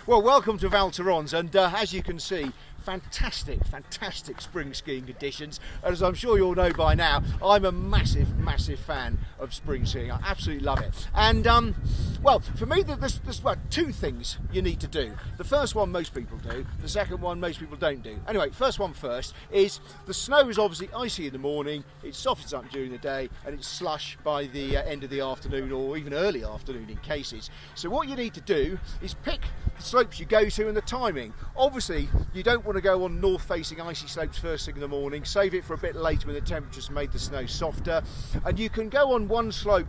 Well, welcome to Val Thorens, and as you can see, fantastic spring skiing conditions. And as I'm sure you all know by now, I'm a massive fan of spring skiing. I absolutely love it. And well, for me, there's two things you need to do. The first one most people do, the second one most people don't do. Anyway, first one first is the snow is obviously icy in the morning, it softens up during the day, and it's slush by the end of the afternoon or even early afternoon in cases. So what you need to do is pick the slopes you go to and the timing. Obviously, you don't want to go on north-facing icy slopes first thing in the morning. Save it for a bit later when the temperature's made the snow softer. And you can go on one slope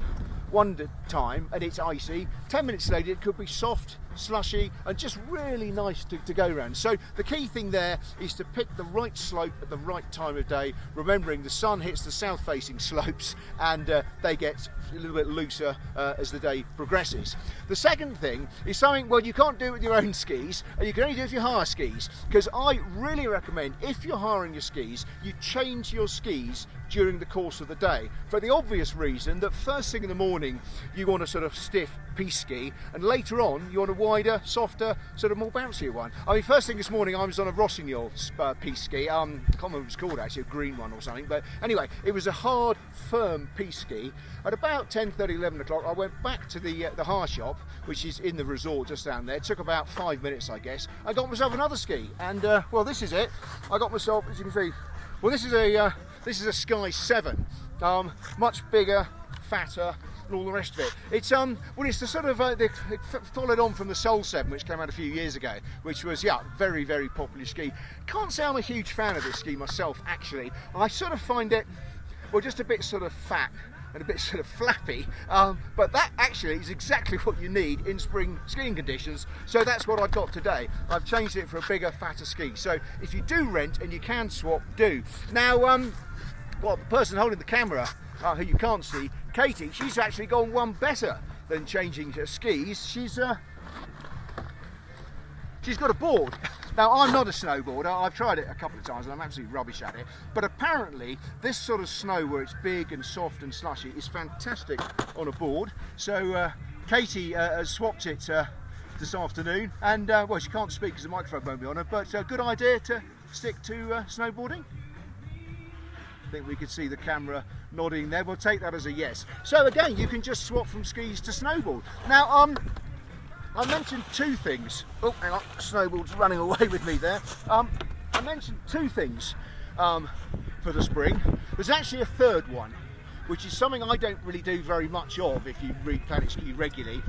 one time and it's icy. 10 minutes later it could be soft, slushy, and just really nice to go around. So the key thing there is to pick the right slope at the right time of day, remembering the sun hits the south facing slopes and they get a little bit looser as the day progresses. The second thing is something, well, you can't do it with your own skis, and you can only do it if you hire skis, because I really recommend, if you're hiring your skis, you change your skis during the course of the day, for the obvious reason that first thing in the morning you want a sort of stiff piste ski, and later on you want a wider, softer, sort of more bouncier one. I mean, first thing this morning I was on a Rossignol piste ski, I can't remember what it was called actually, a green one or something, but anyway, it was a hard, firm piste ski. At about 10:30, 11 o'clock I went back to the hire shop, which is in the resort just down there. It took about 5 minutes, I guess. I got myself another ski, and well, this is it. I got myself, as you can see, well, this is a Sky 7, much bigger, fatter, and all the rest of it. It's well, it's the sort of it followed on from the Soul 7, which came out a few years ago, which was, yeah, very popular ski. Can't say I'm a huge fan of this ski myself, actually. I sort of find it, well, just a bit sort of fat and a bit sort of flappy, but that actually is exactly what you need in spring skiing conditions. So that's what I've got today. I've changed it for a bigger, fatter ski. So if you do rent and you can swap, do. Now, well, the person holding the camera, who you can't see, Katie, she's actually gone one better than changing her skis. She's got a board. Now, I'm not a snowboarder. I've tried it a couple of times and I'm absolutely rubbish at it. But apparently, this sort of snow where it's big and soft and slushy is fantastic on a board. So Katie has swapped it this afternoon, and well, she can't speak because the microphone won't be on her, but a good idea to stick to snowboarding. I think we could see the camera nodding there. We'll take that as a yes. So again, you can just swap from skis to snowboard. Now, I mentioned two things. Oh, hang on, snowboard's running away with me there. I mentioned two things for the spring. There's actually a third one, which is something I don't really do very much of if you read PlanetSKI regularly.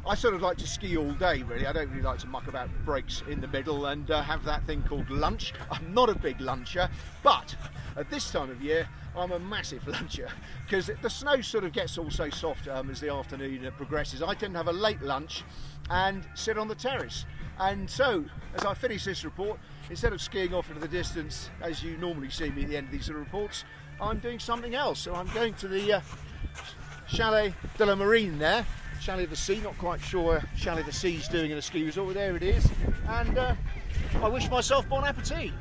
I sort of like to ski all day, really. I don't really like to muck about breaks in the middle and have that thing called lunch. I'm not a big luncher, but at this time of year, I'm a massive luncher, because the snow sort of gets all so soft as the afternoon progresses. I tend to have a late lunch and sit on the terrace. And so, as I finish this report, instead of skiing off into the distance, as you normally see me at the end of these sort of reports, I'm doing something else. So I'm going to the Chalet de la Marine there, Chalet de Sea, not quite sure Chalet de Sea is doing in a ski resort, but there it is. And I wish myself bon appetit.